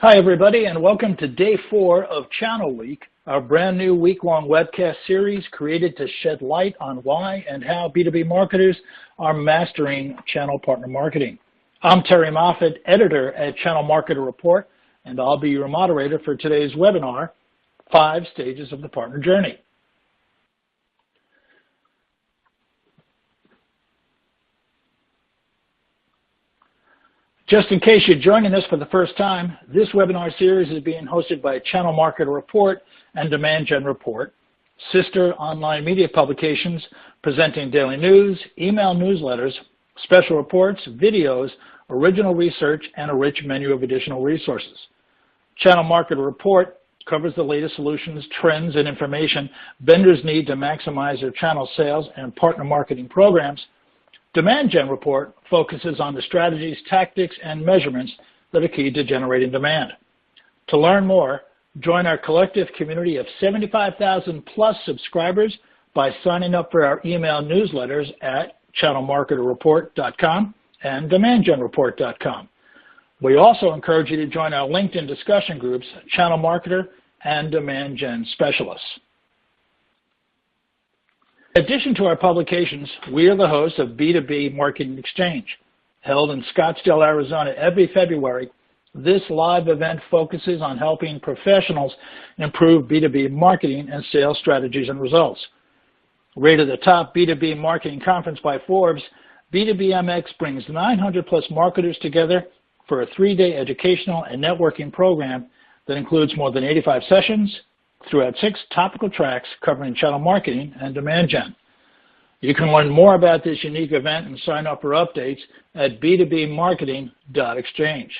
Hi, everybody, and welcome to Day 4 of Channel Week, our brand new week-long webcast series created to shed light on why and how B2B marketers are mastering channel partner marketing. I'm Terry Moffett, editor at Channel Marketer Report, and I'll be your moderator for today's webinar, 5 Stages of the Partner Journey. Just in case you're joining us for the first time, this webinar series is being hosted by Channel Marketer Report and Demand Gen Report, sister online media publications presenting daily news, email newsletters, special reports, videos, original research, and a rich menu of additional resources. Channel Marketer Report covers the latest solutions, trends, and information vendors need to maximize their channel sales and partner marketing programs. Demand Gen Report focuses on the strategies, tactics, and measurements that are key to generating demand. To learn more, join our collective community of 75,000 plus subscribers by signing up for our email newsletters at channelmarketerreport.com and demandgenreport.com. We also encourage you to join our LinkedIn discussion groups, Channel Marketer and Demand Gen Specialists. In addition to our publications, we are the hosts of B2B Marketing Exchange. Held in Scottsdale, Arizona every February, this live event focuses on helping professionals improve B2B marketing and sales strategies and results. Rated the top B2B marketing conference by Forbes, B2BMX brings 900 plus marketers together for a 3-day educational and networking program that includes more than 85 sessions throughout 6 topical tracks covering channel marketing and demand gen. You can learn more about this unique event and sign up for updates at b2bmarketing.exchange.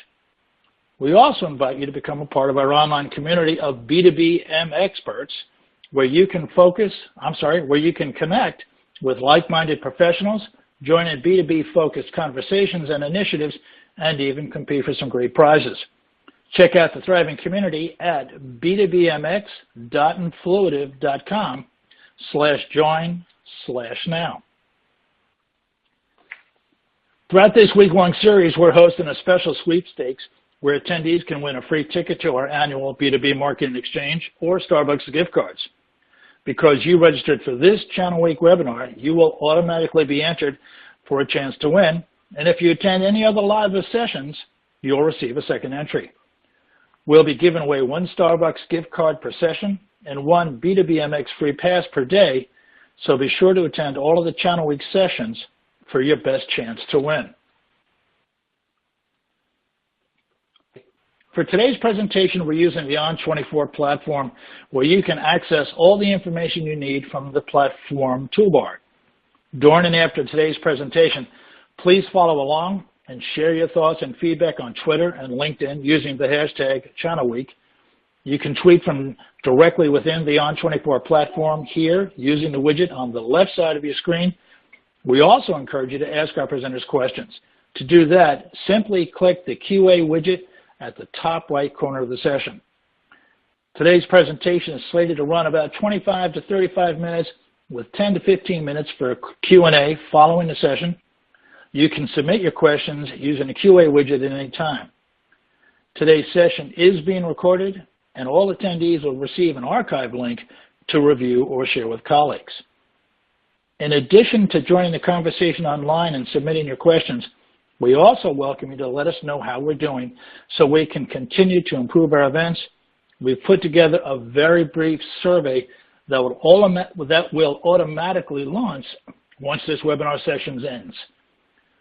We also invite you to become a part of our online community of B2BM experts where you can connect with like-minded professionals, join in B2B-focused conversations and initiatives, and even compete for some great prizes. Check out the thriving community at b2bmx.influitive.com/join/now. Throughout this week-long series, we're hosting a special sweepstakes where attendees can win a free ticket to our annual B2B Marketing Exchange or Starbucks gift cards. Because you registered for this Channel Week webinar, you will automatically be entered for a chance to win, and if you attend any other live sessions, you'll receive a second entry. We'll be giving away 1 Starbucks gift card per session and 1 B2BMX free pass per day, so be sure to attend all of the Channel Week sessions for your best chance to win. For today's presentation, we're using the On24 platform where you can access all the information you need from the platform toolbar. During and after today's presentation, please follow along and share your thoughts and feedback on Twitter and LinkedIn using the hashtag ChannelWeek. You can tweet from directly within the On24 platform here using the widget on the left side of your screen. We also encourage you to ask our presenters questions. To do that, simply click the QA widget at the top right corner of the session. Today's presentation is slated to run about 25 to 35 minutes with 10 to 15 minutes for Q&A following the session. You can submit your questions using the QA widget at any time. Today's session is being recorded, and all attendees will receive an archive link to review or share with colleagues. In addition to joining the conversation online and submitting your questions, we also welcome you to let us know how we're doing so we can continue to improve our events. We've put together a very brief survey that will automatically launch once this webinar session ends.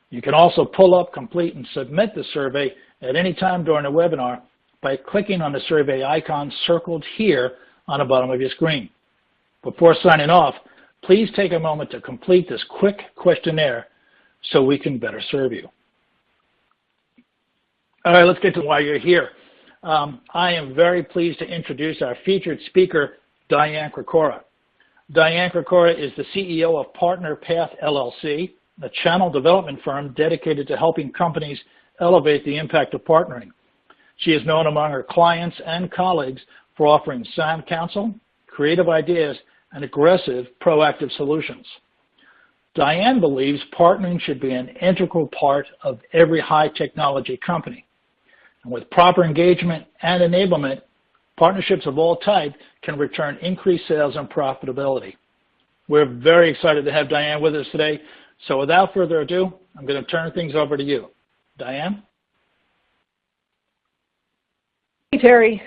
You can also pull up, complete, and submit the survey at any time during the webinar by clicking on the survey icon circled here on the bottom of your screen. Before signing off, please take a moment to complete this quick questionnaire so we can better serve you. All right, let's get to why you're here. I am very pleased to introduce our featured speaker, Diane Krikora. Diane Krikora is the CEO of Partner Path LLC, a channel development firm dedicated to helping companies elevate the impact of partnering. She is known among her clients and colleagues for offering sound counsel, creative ideas, and aggressive, proactive solutions. Diane believes partnering should be an integral part of every high technology company. And with proper engagement and enablement, partnerships of all types can return increased sales and profitability. We're very excited to have Diane with us today. So without further ado, I'm going to turn things over to you. Diane? Hey, Terry.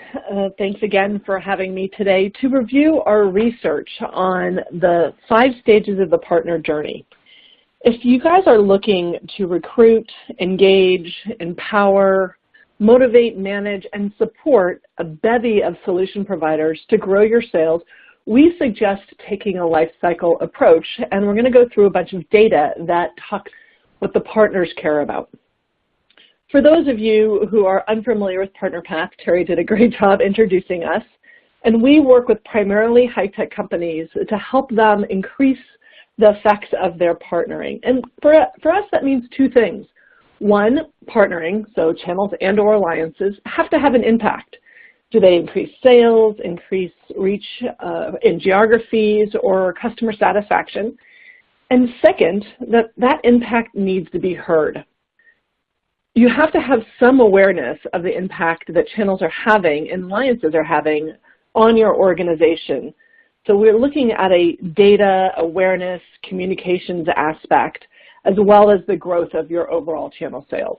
Thanks again for having me today to review our research on the 5 stages of the partner journey. If you guys are looking to recruit, engage, empower, motivate, manage, and support a bevy of solution providers to grow your sales, we suggest taking a life cycle approach, and we're going to go through a bunch of data that talks what the partners care about. For those of you who are unfamiliar with PartnerPath, Terry did a great job introducing us, and we work with primarily high-tech companies to help them increase the effects of their partnering. And for us, that means 2 things. 1, partnering, so channels and or alliances, have to have an impact. Do they increase sales, increase reach in geographies, or customer satisfaction? And second, that impact needs to be heard. You have to have some awareness of the impact that channels are having and alliances are having on your organization. So we're looking at a data, awareness, communications aspect, as well as the growth of your overall channel sales.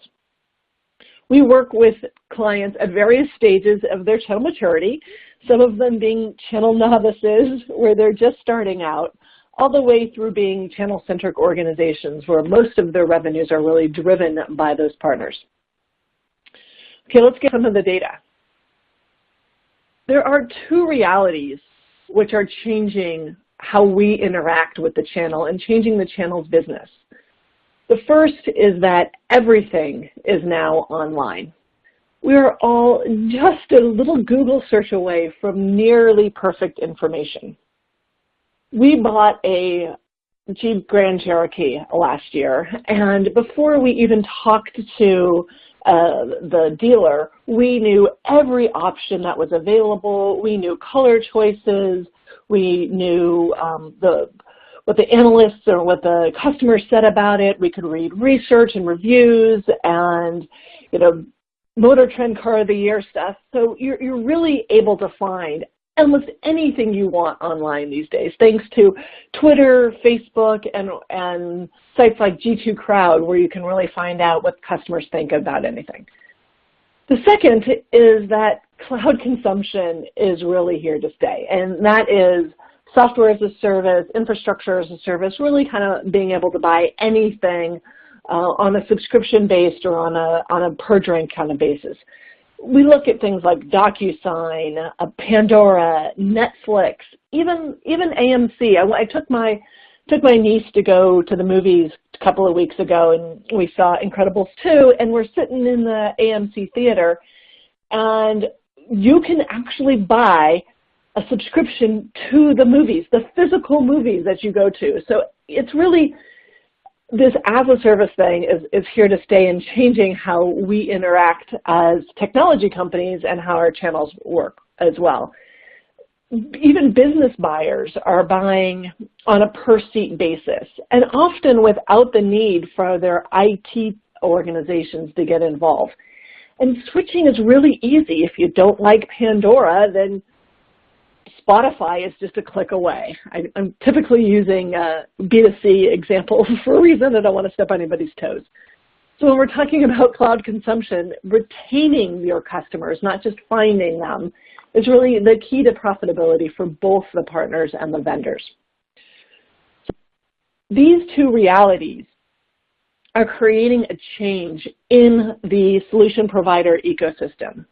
We work with clients at various stages of their channel maturity, some of them being channel novices where they're just starting out, all the way through being channel-centric organizations where most of their revenues are really driven by those partners. Okay, let's get some of the data. There are 2 realities which are changing how we interact with the channel and changing the channel's business. The first is that everything is now online. We are all just a little Google search away from nearly perfect information. We bought a Jeep Grand Cherokee last year, and before we even talked to the dealer, we knew every option that was available. We knew color choices. We knew what the analysts or what the customers said about it. We could read research and reviews and, Motor Trend Car of the Year stuff. So you're really able to find almost anything you want online these days, thanks to Twitter, Facebook, and sites like G2 Crowd, where you can really find out what customers think about anything. The second is that cloud consumption is really here to stay, and that is software as a service, infrastructure as a service, really kind of being able to buy anything on a subscription-based or on a per-drink kind of basis. We look at things like DocuSign, Pandora, Netflix, even AMC. I took my niece to go to the movies a couple of weeks ago, and we saw Incredibles 2, and we're sitting in the AMC theater, and you can actually buy a subscription to the movies, the physical movies that you go to. So it's really, this as-a-service thing is here to stay and changing how we interact as technology companies and how our channels work as well. Even business buyers are buying on a per-seat basis, and often without the need for their IT organizations to get involved. And switching is really easy. If you don't like Pandora, then Spotify is just a click away. I'm typically using B2C examples for a reason. I don't want to step on anybody's toes. So when we're talking about cloud consumption, retaining your customers, not just finding them, is really the key to profitability for both the partners and the vendors. So these 2 realities are creating a change in the solution provider ecosystem.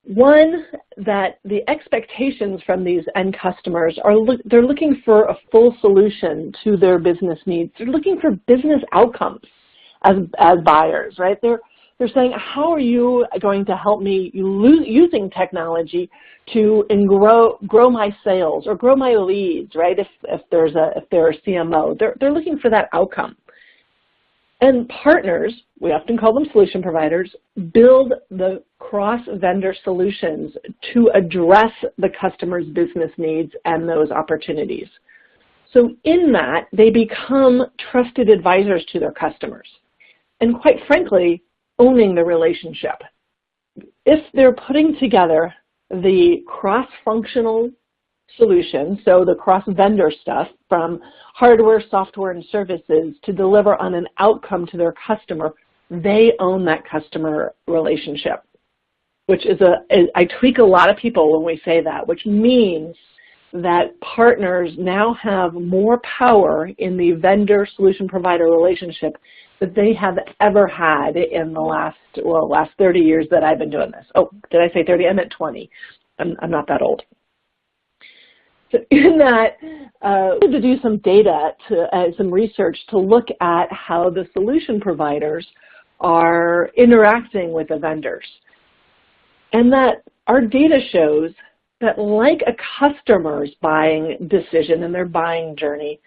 One, that the expectations from these end customers are they're looking for a full solution to their business needs. They're looking for business outcomes as buyers, right? They're saying, how are you going to help me using technology to grow my sales or grow my leads, right? If they're a CMO, they're looking for that outcome. And partners, we often call them solution providers, build the cross-vendor solutions to address the customer's business needs and those opportunities. So in that, they become trusted advisors to their customers. And quite frankly, owning the relationship. if they're putting together the cross-functional solution, so the cross-vendor stuff from hardware, software, and services to deliver on an outcome to their customer, they own that customer relationship, which is I tweak a lot of people when we say that, which means that partners now have more power in the vendor solution provider relationship that they have ever had in the last 30 years that I've been doing this. Oh, did I say 30? I meant 20. I'm not that old. So in that, to do some data, some research to look at how the solution providers are interacting with the vendors. And that our data shows that like a customer's buying decision and their buying journey,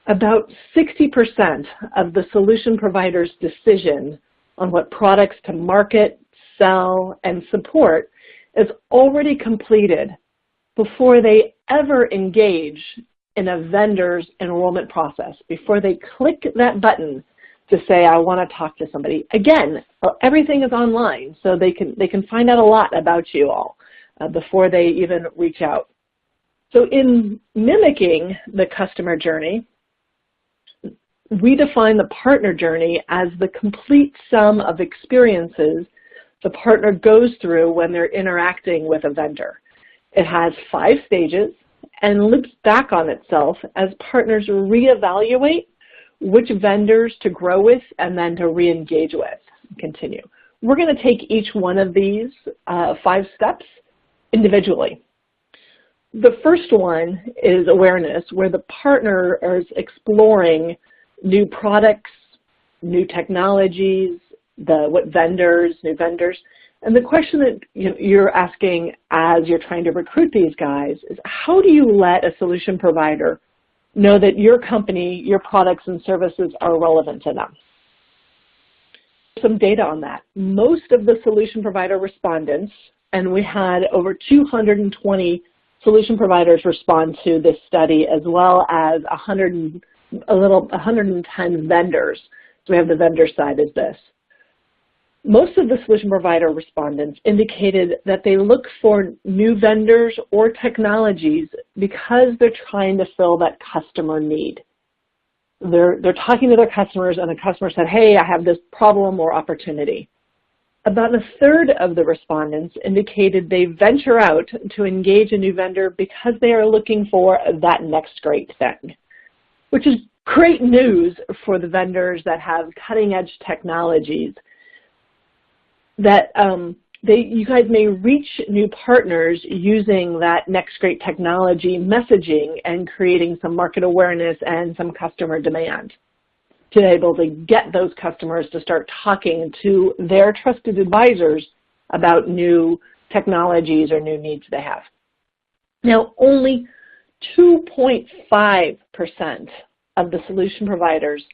about 60% of the solution provider's decision on what products to market, sell, and support is already completed before they ever engage in a vendor's enrollment process, before they click that button to say, I want to talk to somebody. Again, everything is online, so they can find out a lot about you all before they even reach out. So in mimicking the customer journey, we define the partner journey as the complete sum of experiences the partner goes through when they're interacting with a vendor. It has 5 stages and loops back on itself as partners reevaluate which vendors to grow with and then to re-engage with and continue. We're going to take each one of these 5 steps individually. The first one is awareness, where the partner is exploring new products, new technologies, new vendors. And the question that you're asking as you're trying to recruit these guys is, how do you let a solution provider know that your company, your products and services are relevant to them? Some data on that. Most of the solution provider respondents, and we had over 220 solution providers respond to this study, as well as 110 vendors. So we have the vendor side as this. Most of the solution provider respondents indicated that they look for new vendors or technologies because they're trying to fill that customer need. They're talking to their customers, and the customer said, hey, I have this problem or opportunity. About a third of the respondents indicated they venture out to engage a new vendor because they are looking for that next great thing, which is great news for the vendors that have cutting-edge technologies, that you guys may reach new partners using that next great technology messaging and creating some market awareness and some customer demand to be able to get those customers to start talking to their trusted advisors about new technologies or new needs they have. Now, only 2.5% of the solution providers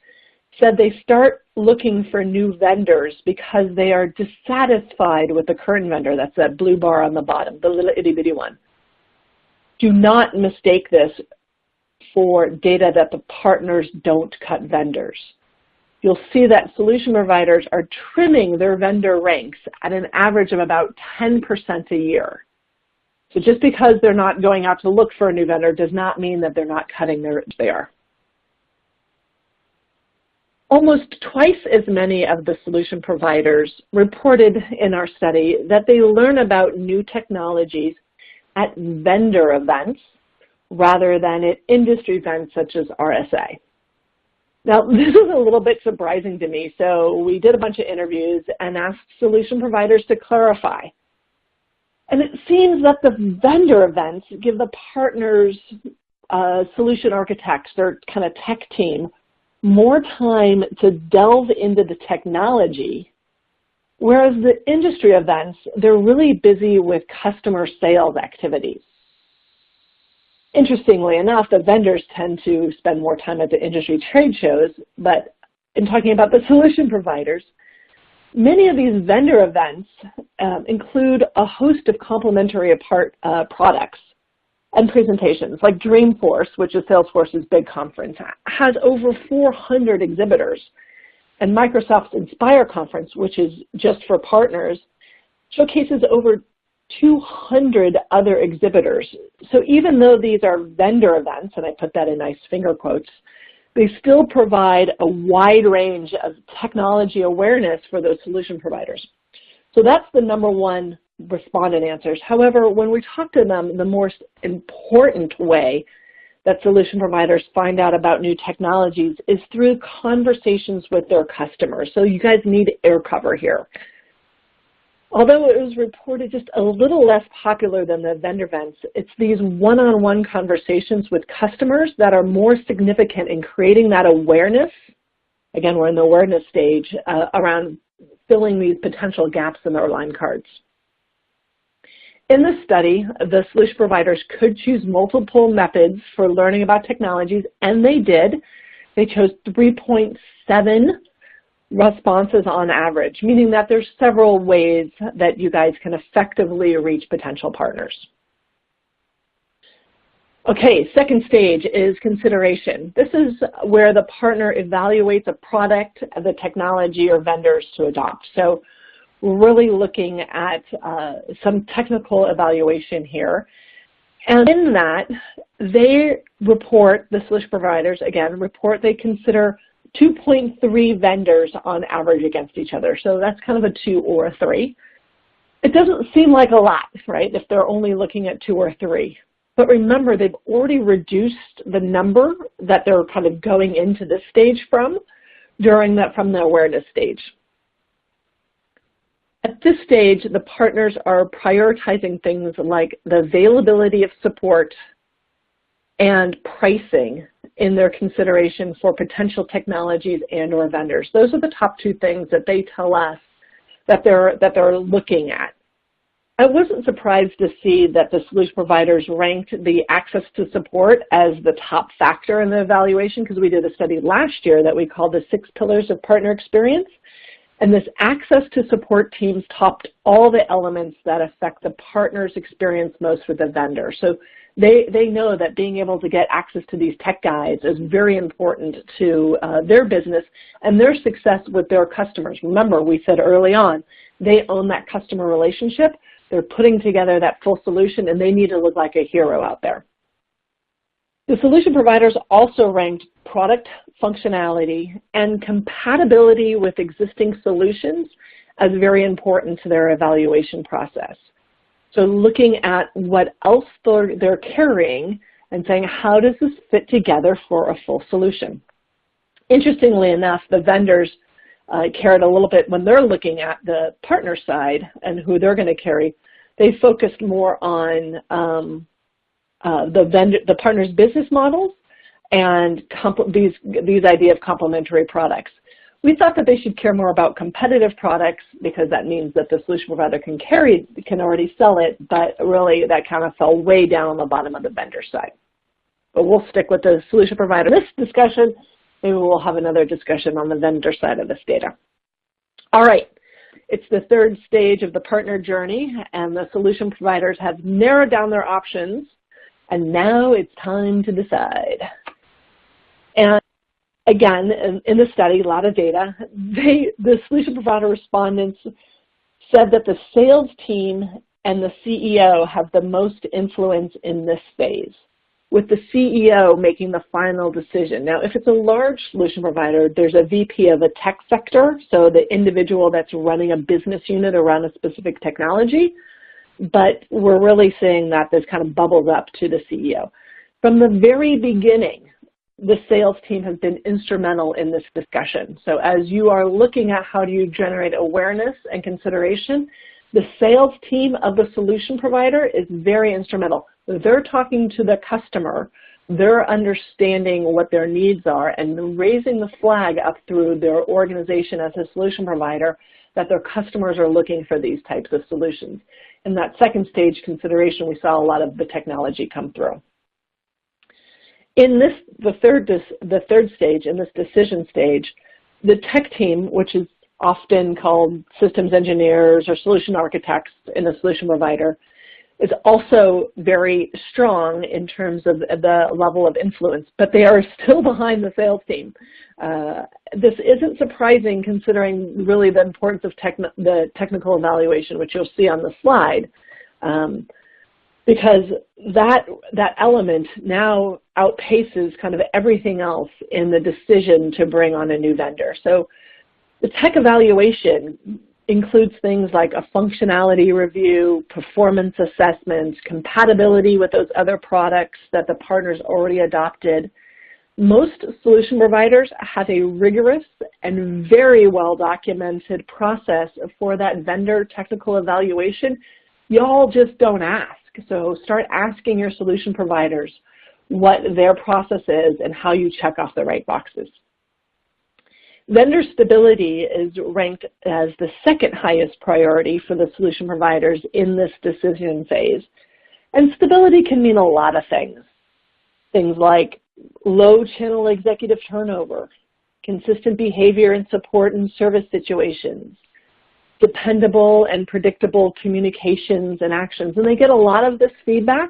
said they start looking for new vendors because they are dissatisfied with the current vendor. That's that blue bar on the bottom, the little itty-bitty one. Do not mistake this for data that the partners don't cut vendors. You'll see that solution providers are trimming their vendor ranks at an average of about 10% a year. So just because they're not going out to look for a new vendor does not mean that they're not cutting they are. Almost twice as many of the solution providers reported in our study that they learn about new technologies at vendor events rather than at industry events such as RSA. Now, this is a little bit surprising to me, so we did a bunch of interviews and asked solution providers to clarify. And it seems that the vendor events give the partners, solution architects, their kind of tech team, more time to delve into the technology, whereas the industry events, they're really busy with customer sales activities. Interestingly enough, the vendors tend to spend more time at the industry trade shows, but in talking about the solution providers, many of these vendor events include a host of complementary products and presentations, like Dreamforce, which is Salesforce's big conference, has over 400 exhibitors. And Microsoft's Inspire conference, which is just for partners, showcases over 200 other exhibitors. So even though these are vendor events, and I put that in nice finger quotes, they still provide a wide range of technology awareness for those solution providers. So that's the number one respondent answers. However, when we talk to them, the most important way that solution providers find out about new technologies is through conversations with their customers. So you guys need air cover here. Although it was reported just a little less popular than the vendor events, it's these one-on-one conversations with customers that are more significant in creating that awareness. Again, we're in the awareness stage around filling these potential gaps in their line cards. In this study, the solution providers could choose multiple methods for learning about technologies, and they did. They chose 3.7 responses on average, meaning that there's several ways that you guys can effectively reach potential partners. Okay, second stage is consideration. This is where the partner evaluates a product, the technology, or vendors to adopt. So we're really looking at some technical evaluation here. And in that, they report, the solution providers, again, report they consider 2.3 vendors on average against each other. So that's kind of a 2 or a 3. It doesn't seem like a lot, right, if they're only looking at 2 or 3. But remember, they've already reduced the number that they're kind of going into this stage from from the awareness stage. At this stage, the partners are prioritizing things like the availability of support and pricing in their consideration for potential technologies and or vendors. Those are the top 2 things that they tell us that they're looking at. I wasn't surprised to see that the solution providers ranked the access to support as the top factor in the evaluation, because we did a study last year that we called the 6 pillars of partner experience. And this access to support teams topped all the elements that affect the partner's experience most with the vendor. So they know that being able to get access to these tech guides is very important to their business and their success with their customers. Remember, we said early on, they own that customer relationship. They're putting together that full solution, and they need to look like a hero out there. The solution providers also ranked product functionality and compatibility with existing solutions as very important to their evaluation process. So looking at what else they're carrying and saying, how does this fit together for a full solution? Interestingly enough, the vendors cared a little bit when they're looking at the partner side and who they're going to carry. They focused more on the partner's business models and these idea of complementary products. We thought that they should care more about competitive products because that means that the solution provider can already sell it, but really that kind of fell way down on the bottom of the vendor side. But we'll stick with the solution provider in this discussion. Maybe we'll have another discussion on the vendor side of this data. All right, it's the third stage of the partner journey, and the solution providers have narrowed down their options, and now it's time to decide. And again, in the study, a lot of data, the solution provider respondents said that the sales team and the CEO have the most influence in this phase, with the CEO making the final decision. Now, if it's a large solution provider, there's a VP of a tech sector, so the individual that's running a business unit around a specific technology, but we're really seeing that this kind of bubbles up to the CEO. From the very beginning, the sales team has been instrumental in this discussion. So as you are looking at how do you generate awareness and consideration, the sales team of the solution provider is very instrumental. They're talking to the customer, they're understanding what their needs are and raising the flag up through their organization as a solution provider that their customers are looking for these types of solutions. In that second stage consideration, we saw a lot of the technology come through. In the third stage, in this decision stage, the tech team, which is often called systems engineers or solution architects in a solution provider, is also very strong in terms of the level of influence, but they are still behind the sales team. This isn't surprising considering really the importance of the technical evaluation, which you'll see on the slide, because that element now outpaces kind of everything else in the decision to bring on a new vendor. So the tech evaluation includes things like a functionality review, performance assessments, compatibility with those other products that the partner's already adopted. Most solution providers have a rigorous and very well documented process for that vendor technical evaluation. Y'all just don't ask. So start asking your solution providers what their process is and how you check off the right boxes. Vendor stability is ranked as the second highest priority for the solution providers in this decision phase. And stability can mean a lot of things. Things like low channel executive turnover, consistent behavior and support in service situations, dependable and predictable communications and actions. And they get a lot of this feedback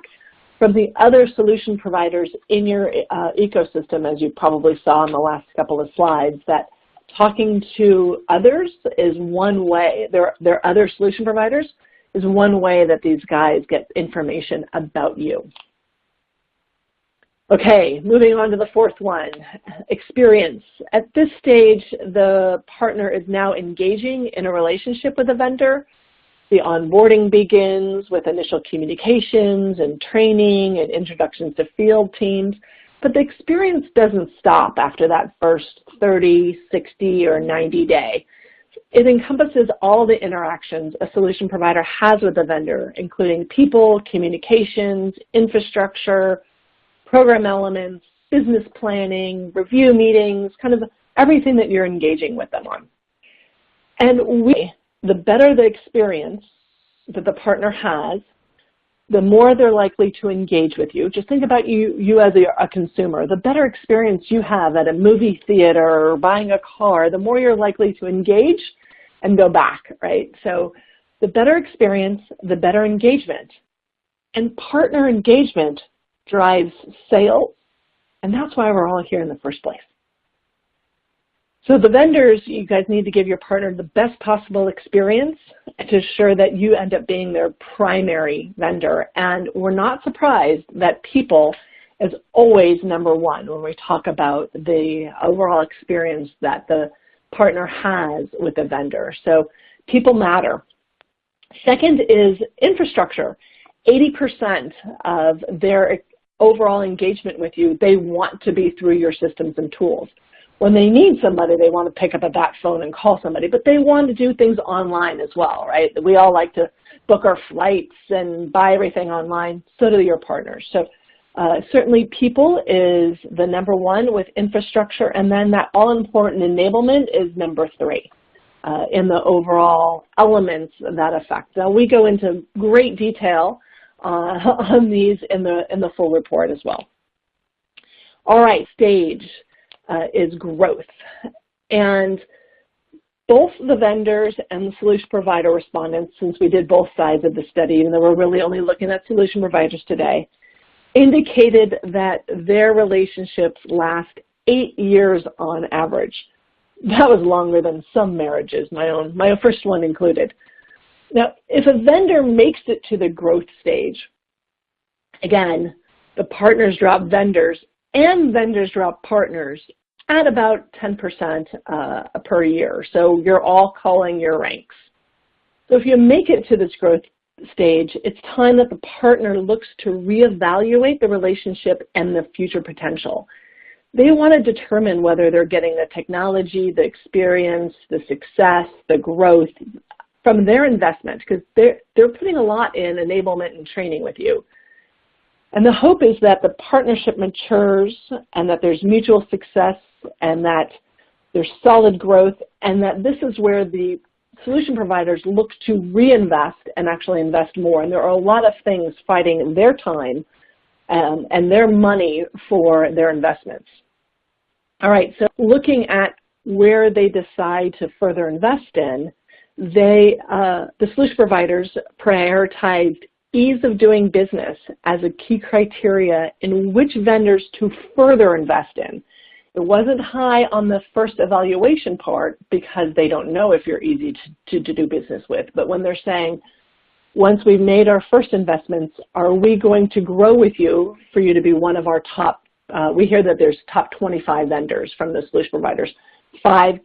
from the other solution providers in your ecosystem, as you probably saw in the last couple of slides, that talking to others is one way, their other solution providers, is one way that these guys get information about you. Okay, moving on to the fourth one, experience. At this stage, the partner is now engaging in a relationship with the vendor. The onboarding begins with initial communications and training and introductions to field teams, but the experience doesn't stop after that first 30, 60, or 90 day. It encompasses all the interactions a solution provider has with the vendor, including people, communications, infrastructure, program elements, business planning, review meetings, kind of everything that you're engaging with them on. And the better the experience that the partner has, the more they're likely to engage with you. Just think about you as a consumer. The better experience you have at a movie theater or buying a car, the more you're likely to engage and go back, right? So the better experience, the better engagement. And partner engagement drives sales, and that's why we're all here in the first place. So the vendors, you guys need to give your partner the best possible experience to ensure that you end up being their primary vendor. And we're not surprised that people is always number one when we talk about the overall experience that the partner has with the vendor. So people matter. Second is infrastructure. 80% of their overall engagement with you, they want to be through your systems and tools. When they need somebody, they want to pick up that phone and call somebody, but they want to do things online as well, right? We all like to book our flights and buy everything online, so do your partners. So certainly people is the number one with infrastructure, and then that all-important enablement is number three in the overall elements that affect. Now we go into great detail on these in the full report as well. All right, stage is growth. And both the vendors and the solution provider respondents, since we did both sides of the study, even though we're really only looking at solution providers today, indicated that their relationships last 8 years on average. That was longer than some marriages, my first one included. Now, if a vendor makes it to the growth stage, again, the partners drop vendors and vendors drop partners at about 10% per year. So you're all calling your ranks. So if you make it to this growth stage, it's time that the partner looks to reevaluate the relationship and the future potential. They want to determine whether they're getting the technology, the experience, the success, the growth from their investment, because they're putting a lot in enablement and training with you. And the hope is that the partnership matures and that there's mutual success and that there's solid growth, and that this is where the solution providers look to reinvest and actually invest more. And there are a lot of things fighting their time and their money for their investments. All right, so looking at where they decide to further invest in, the solution providers prioritized ease of doing business as a key criteria in which vendors to further invest in. It wasn't high on the first evaluation part because they don't know if you're easy to do business with. But when they're saying, once we've made our first investments, are we going to grow with you for you to be one of our top, we hear that there's top 25 vendors from the solution providers, 5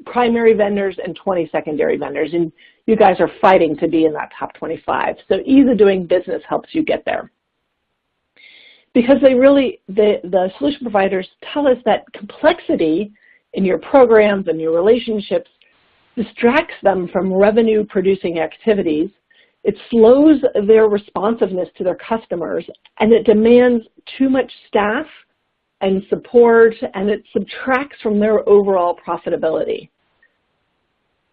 primary vendors and 20 secondary vendors. And you guys are fighting to be in that top 25. So ease of doing business helps you get there. Because they really, the solution providers tell us that complexity in your programs and your relationships distracts them from revenue producing activities. It slows their responsiveness to their customers, and it demands too much staff and support, and it subtracts from their overall profitability.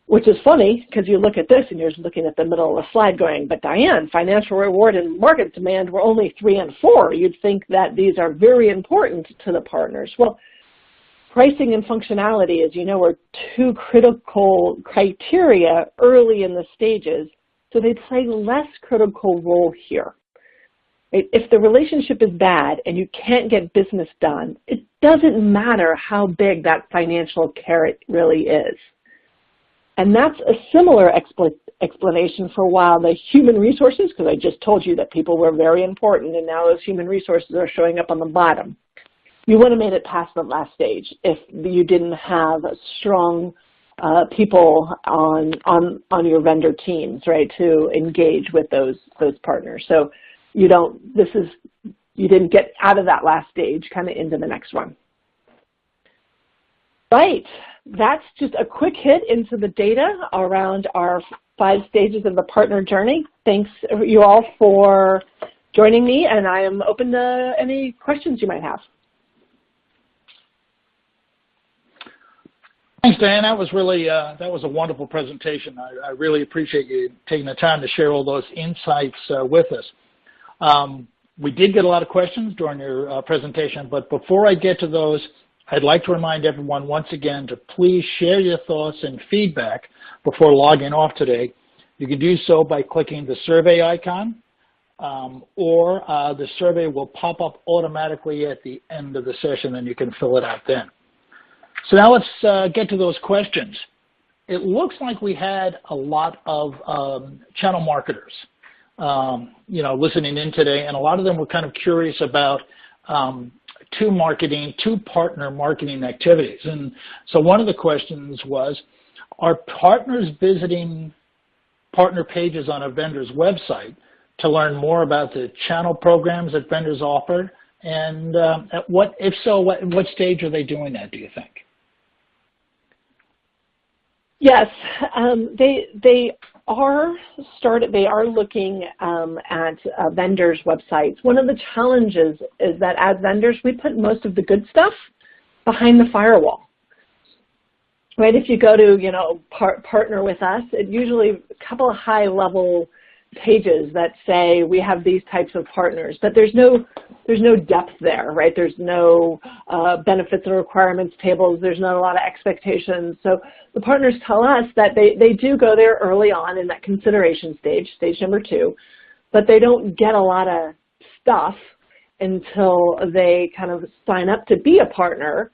Which is funny, because you look at this and you're looking at the middle of the slide going, but Diane, financial reward and market demand were only 3 and 4. You'd think that these are very important to the partners. Well, pricing and functionality, as you know, are 2 critical criteria early in the stages, so they play less critical role here. If the relationship is bad and you can't get business done, it doesn't matter how big that financial carrot really is. And that's a similar explanation for why the human resources, because I just told you that people were very important and now those human resources are showing up on the bottom. You would have made it past the last stage if you didn't have strong people on your vendor teams, right, to engage with those partners. So you didn't get out of that last stage kind of into the next one. Right, that's just a quick hit into the data around our 5 stages of the partner journey. Thanks you all for joining me, and I am open to any questions you might have. Thanks, Diane. That was really that was a wonderful presentation. I really appreciate you taking the time to share all those insights with us. We did get a lot of questions during your presentation, but before I get to those, I'd like to remind everyone once again to please share your thoughts and feedback before logging off today. You can do so by clicking the survey icon, or the survey will pop up automatically at the end of the session and you can fill it out then. So now let's get to those questions. It looks like we had a lot of channel marketers listening in today, and a lot of them were kind of curious about two partner marketing activities. And so one of the questions was, are partners visiting partner pages on a vendor's website to learn more about the channel programs that vendors offer? And if so, what stage are they doing that, do you think? Yes, they are looking at vendors' websites. One of the challenges is that as vendors, we put most of the good stuff behind the firewall. Right? If you go to partner with us, it usually a couple of high-level pages that say we have these types of partners, but there's no depth there, right? There's no benefits and requirements tables. There's not a lot of expectations. So the partners tell us that they do go there early on in that consideration stage, stage number 2, but they don't get a lot of stuff until they kind of sign up to be a partner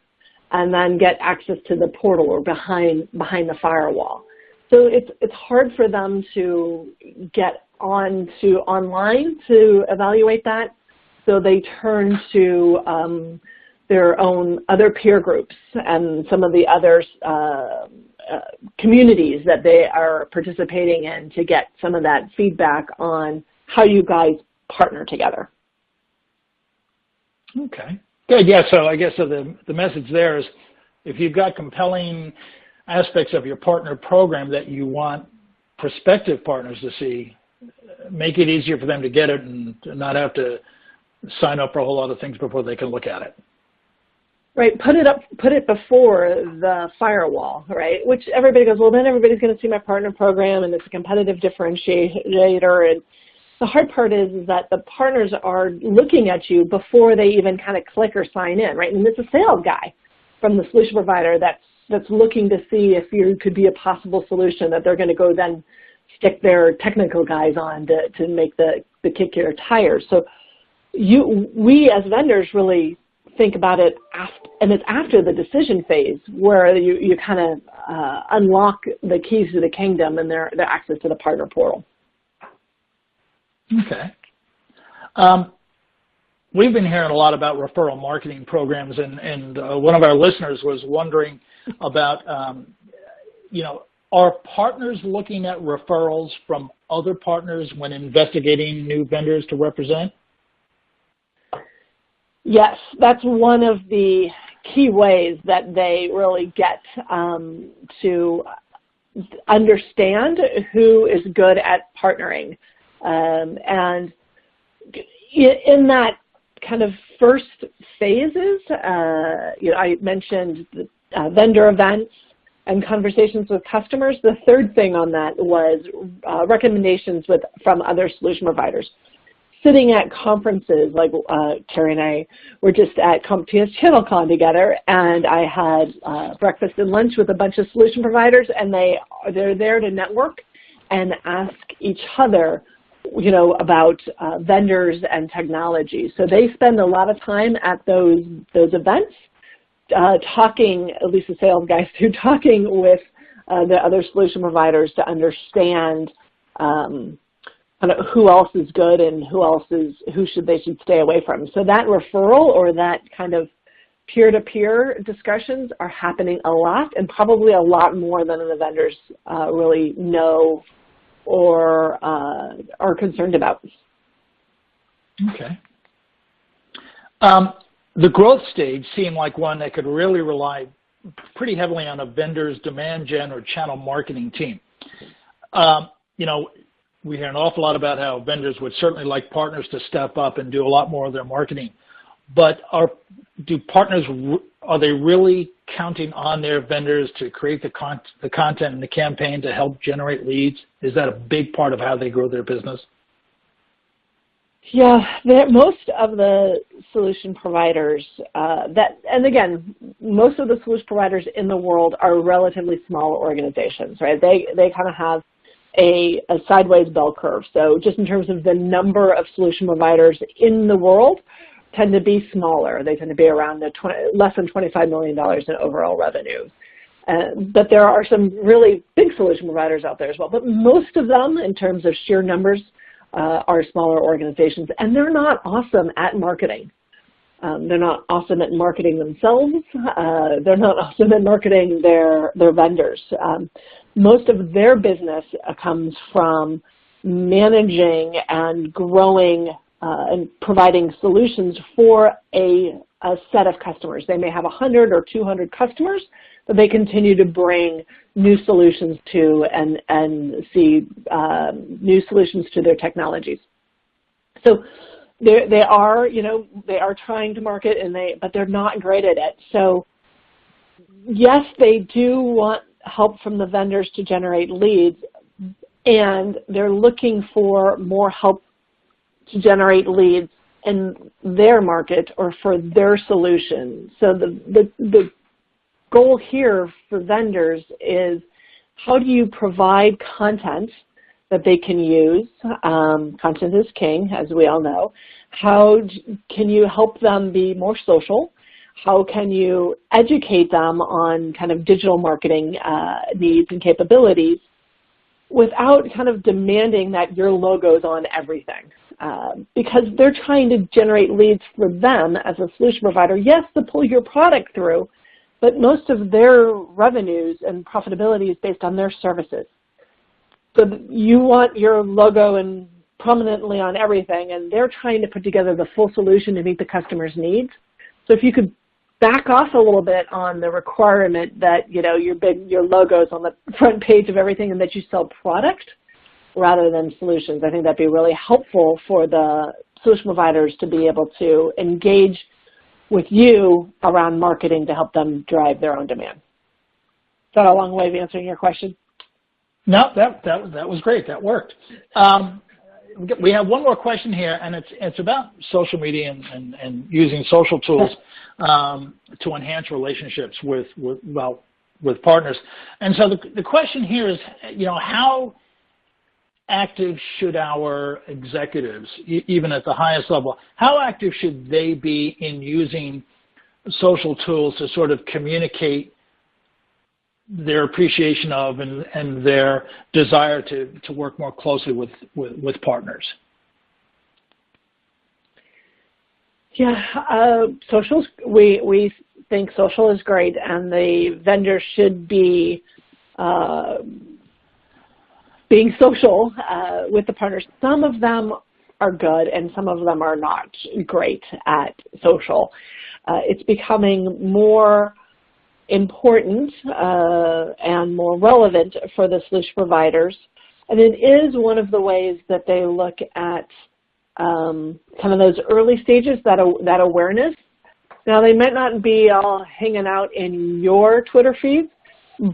and then get access to the portal or behind the firewall. So it's hard for them to get online to evaluate that. So they turn to their own other peer groups and some of the other communities that they are participating in to get some of that feedback on how you guys partner together. Okay, good. Yeah, so I guess the message there is if you've got compelling aspects of your partner program that you want prospective partners to see, make it easier for them to get it and not have to sign up for a whole lot of things before they can look at it. Right, put it before the firewall, right? Which everybody goes, well, then everybody's going to see my partner program and it's a competitive differentiator. And the hard part is that the partners are looking at you before they even kind of click or sign in, right? And it's a sales guy from the solution provider that's looking to see if you could be a possible solution that they're going to go then stick their technical guys on to make the the kick your tires. So we as vendors really think about it and it's after the decision phase where you kind of unlock the keys to the kingdom and their access to the partner portal. Okay. We've been hearing a lot about referral marketing programs, and one of our listeners was wondering about, are partners looking at referrals from other partners when investigating new vendors to represent? Yes, that's one of the key ways that they really get to understand who is good at partnering. And in that kind of first phases, I mentioned vendor events and conversations with customers. The third thing on that was recommendations from other solution providers. Sitting at conferences, like Carrie and I were just at CompTIA's ChannelCon together, and I had breakfast and lunch with a bunch of solution providers, and they're there to network and ask each other, about vendors and technology. So they spend a lot of time at those events, talking, at least the sales guys do, talking with the other solution providers to understand kind of who else is good and who they should stay away from. So that referral or that kind of peer-to-peer discussions are happening a lot, and probably a lot more than the vendors really know or are concerned about. Okay. The growth stage seemed like one that could really rely pretty heavily on a vendor's demand gen or channel marketing team. We hear an awful lot about how vendors would certainly like partners to step up and do a lot more of their marketing. But are they really counting on their vendors to create the content and the campaign to help generate leads? Is that a big part of how they grow their business? Yeah, most of the solution providers and again, most of the solution providers in the world are relatively small organizations, right? They kind of have a sideways bell curve. So just in terms of the number of solution providers in the world, tend to be smaller. They tend to be around less than $25 million in overall revenue. But there are some really big solution providers out there as well. But most of them, in terms of sheer numbers, are smaller organizations, and they're not awesome at marketing. They're not awesome at marketing themselves. They're not awesome at marketing their vendors. Most of their business comes from managing and growing and providing solutions for a set of customers. They may have 100 or 200 customers that they continue to bring new solutions to and see new solutions to their technologies. So they are trying to market, but they're not great at it. So yes, they do want help from the vendors to generate leads, and they're looking for more help to generate leads in their market or for their solution. So the goal here for vendors is, how do you provide content that they can use? Content is king, as we all know. How can you help them be more social? How can you educate them on kind of digital marketing needs and capabilities without kind of demanding that your logo's on everything? Because they're trying to generate leads for them as a solution provider, yes, to pull your product through, but most of their revenues and profitability is based on their services. So you want your logo and prominently on everything, and they're trying to put together the full solution to meet the customer's needs. So if you could back off a little bit on the requirement that your logo's on the front page of everything and that you sell product rather than solutions, I think that'd be really helpful for the solution providers to be able to engage with you around marketing to help them drive their own demand. Is that a long way of answering your question? No, that was great. That worked. We have one more question here, and it's about social media and using social tools to enhance relationships with partners. And so the question here is, how active should our executives, even at the highest level, how active should they be in using social tools to sort of communicate their appreciation of and their desire to work more closely with partners? Yeah, socials, we think social is great, and the vendors should be being social with the partners. Some of them are good and some of them are not great at social. It's becoming more important and more relevant for the solution providers, and it is one of the ways that they look at kind of those early stages, that awareness. Now, they might not be all hanging out in your Twitter feed,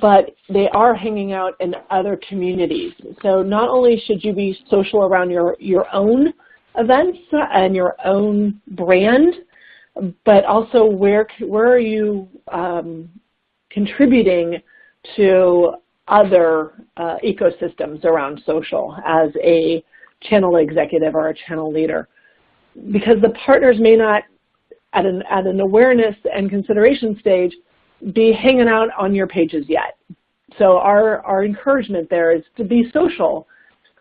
but they are hanging out in other communities. So not only should you be social around your own events and your own brand, but also where are you contributing to other ecosystems around social as a channel executive or a channel leader. Because the partners may not, at an awareness and consideration stage, be hanging out on your pages yet. So our encouragement there is to be social,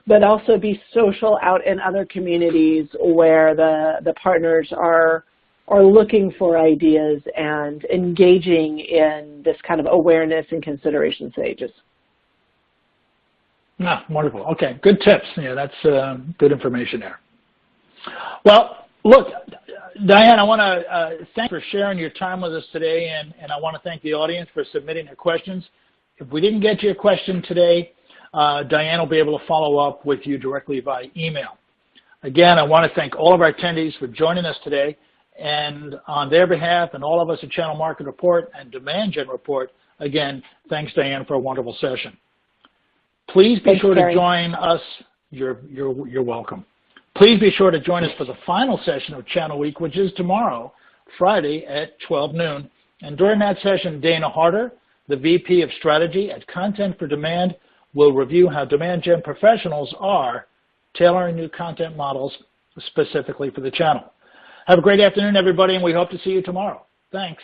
but also be social out in other communities where the partners are looking for ideas and engaging in this kind of awareness and consideration stages. Ah, wonderful. Okay, good tips. Yeah, that's good information there. Well, look, Diane, I want to thank you for sharing your time with us today, and I want to thank the audience for submitting their questions. If we didn't get to your question today, Diane will be able to follow up with you directly via email. Again, I want to thank all of our attendees for joining us today, and on their behalf and all of us at Channel Market Report and Demand Gen Report, again, thanks, Diane, for a wonderful session. Please be sure to join us. You're welcome. Please be sure to join us for the final session of Channel Week, which is tomorrow, Friday at 12 noon. And during that session, Dana Harder, the VP of Strategy at Content for Demand, will review how demand gen professionals are tailoring new content models specifically for the channel. Have a great afternoon, everybody, and we hope to see you tomorrow. Thanks.